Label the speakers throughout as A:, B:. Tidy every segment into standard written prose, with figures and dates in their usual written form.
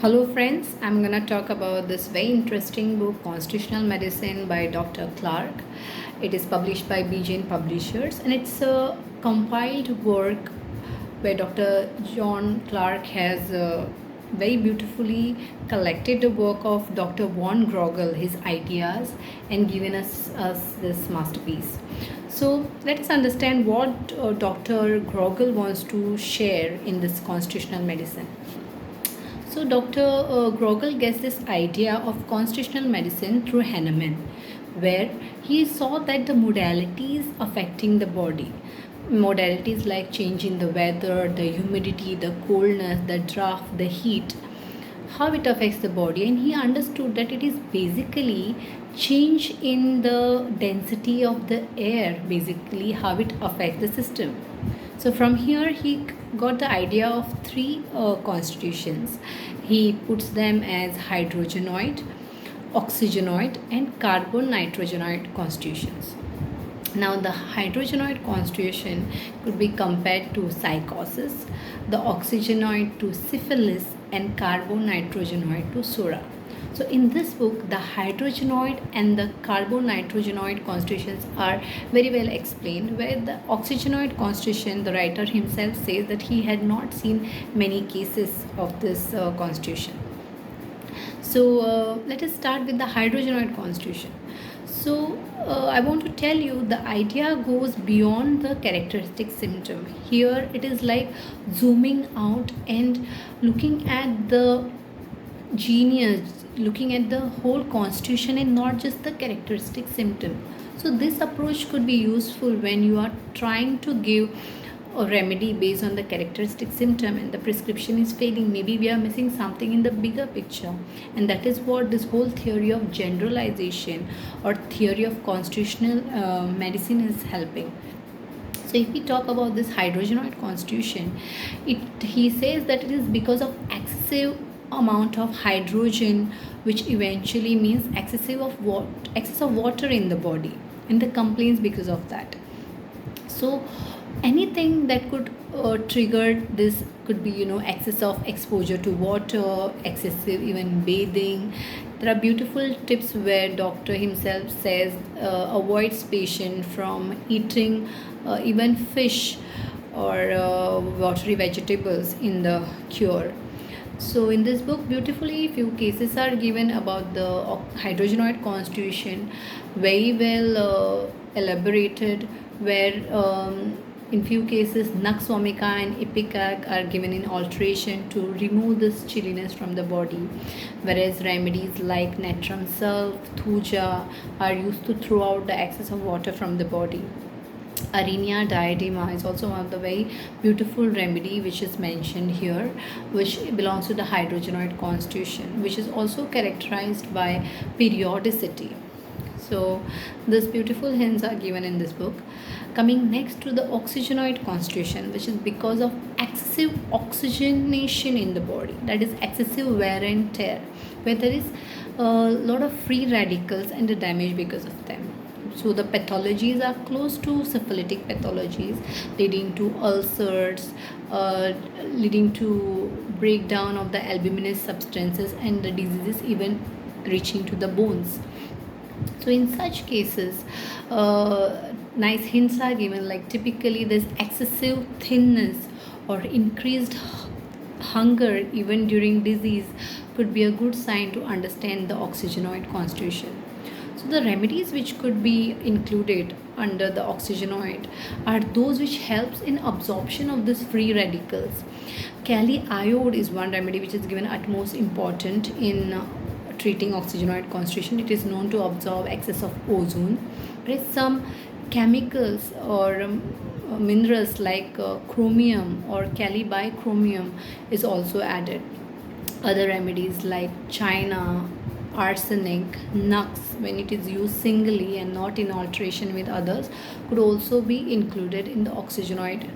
A: Hello, friends. I'm gonna talk about this very interesting book, Constitutional Medicine by Dr. Clarke. It is published by BJN Publishers, and it's a compiled work where Dr. John Clarke has very beautifully collected the work of Dr. Von Grogel, his ideas, and given us this masterpiece. So let us understand what Dr. Grogel wants to share in this constitutional medicine. So Dr. Grogel gets this idea of constitutional medicine through Hahnemann, where he saw that the modalities affecting the body, modalities like change in the weather, the humidity, the coldness, the draft, the heat, how it affects the body, and he understood that it is basically change in the density of the air, basically how it affects the system. So from here he got the idea of three constitutions. He puts them as hydrogenoid, oxygenoid, and carbon nitrogenoid constitutions. Now, the hydrogenoid constitution could be compared to psychosis, the oxygenoid to syphilis, and carbon nitrogenoid to Sora. So in this book, the hydrogenoid and the carbon nitrogenoid constitutions are very well explained, where the oxygenoid constitution, the writer himself says that he had not seen many cases of this constitution. So let us start with the hydrogenoid constitution. So I want to tell you the idea goes beyond the characteristic symptom. Here it is like zooming out and looking at the genius, looking at the whole constitution and not just the characteristic symptom. So this approach could be useful when you are trying to give a remedy based on the characteristic symptom and the prescription is failing. Maybe we are missing something in the bigger picture, and that is what this whole theory of generalization or theory of constitutional medicine is helping. So if we talk about this hydrogenoid constitution, he says that it is because of excessive amount of hydrogen, which eventually means excess of water in the body, and the complaints because of that. So anything that could trigger this could be excess of exposure to water, excessive even bathing. There are beautiful tips where doctor himself says avoids patient from eating even fish or watery vegetables in the cure. So in this book, beautifully few cases are given about the hydrogenoid constitution, very well elaborated, where in few cases Nux vomica and Ipecac are given in alteration to remove this chilliness from the body, whereas remedies like natrum sulph, thuja are used to throw out the excess of water from the body. Arenia diadema is also one of the very beautiful remedy which is mentioned here, which belongs to the hydrogenoid constitution, which is also characterized by periodicity. So these beautiful hints are given in this book. Coming next to the oxygenoid constitution, which is because of excessive oxygenation in the body, that is excessive wear and tear, where there is a lot of free radicals and the damage because of them. So the pathologies are close to syphilitic pathologies, leading to ulcers, leading to breakdown of the albuminous substances, and the diseases even reaching to the bones. So in such cases, nice hints are given, like typically there's excessive thinness or increased hunger even during disease could be a good sign to understand the oxygenoid constitution. So the remedies which could be included under the oxygenoid are those which helps in absorption of these free radicals. Kali iode is one remedy which is given utmost important in treating oxygenoid constitution. It is known to absorb excess of ozone. There is some chemicals or minerals like chromium or calibicromium is also added. Other remedies like china, arsenic, nux, when it is used singly and not in alteration with others, could also be included in the oxygenoid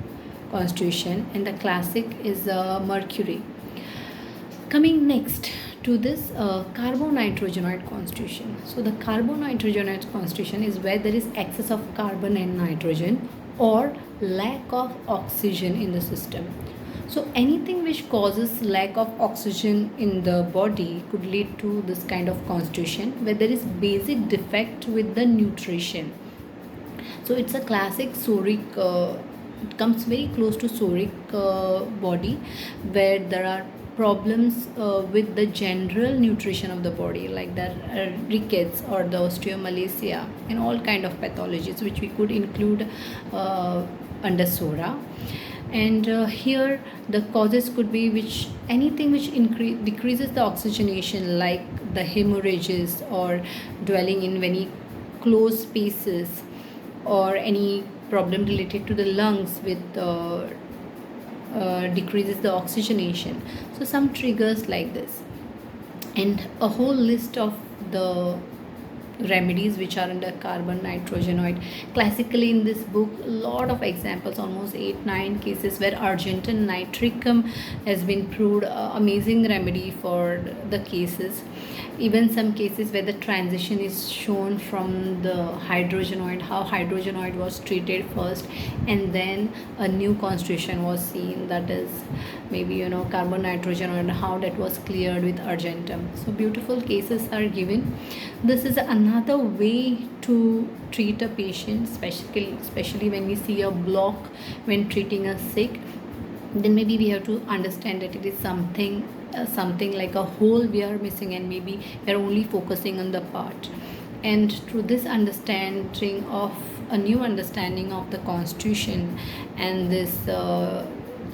A: constitution, and the classic is mercury. Coming next to this carbonitrogenoid constitution. So the carbonitrogenoid constitution is where there is excess of carbon and nitrogen or lack of oxygen in the system. So anything which causes lack of oxygen in the body could lead to this kind of constitution where there is basic defect with the nutrition. So it's a classic psoric, it comes very close to psoric body, where there are problems with the general nutrition of the body, like the rickets or the osteomalacia and all kind of pathologies which we could include under sora. And here the causes could be which anything which decreases the oxygenation, like the hemorrhages or dwelling in very closed spaces, or any problem related to the lungs with decreases the oxygenation. So some triggers like this, and a whole list of the remedies which are under carbon nitrogenoid. Classically in this book, a lot of examples, almost 8-9 cases where argentum nitricum has been proved amazing remedy for the cases. Even some cases where the transition is shown from the hydrogenoid, how hydrogenoid was treated first and then a new constitution was seen, that is maybe carbon nitrogenoid, how that was cleared with argentum. So beautiful cases are given. This is another way to treat a patient, especially when we see a block when treating a sick. Then maybe we have to understand that it is something like a hole we are missing, and maybe we are only focusing on the part. And through this understanding of a new understanding of the constitution and this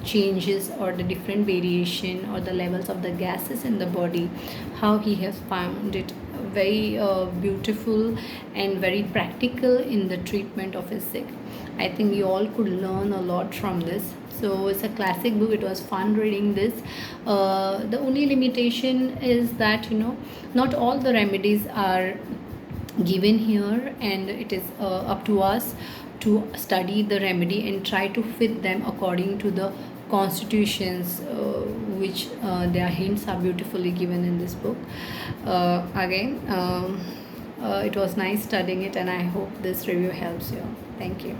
A: changes or the different variation or the levels of the gases in the body, how he has found it very beautiful and very practical in the treatment of his sick. I think we all could learn a lot from this. So it's a classic book. It was fun reading this. The only limitation is that not all the remedies are given here, and it is up to us to study the remedy and try to fit them according to the constitutions, which their hints are beautifully given in this book. Again, it was nice studying it, and I hope this review helps you. Thank you.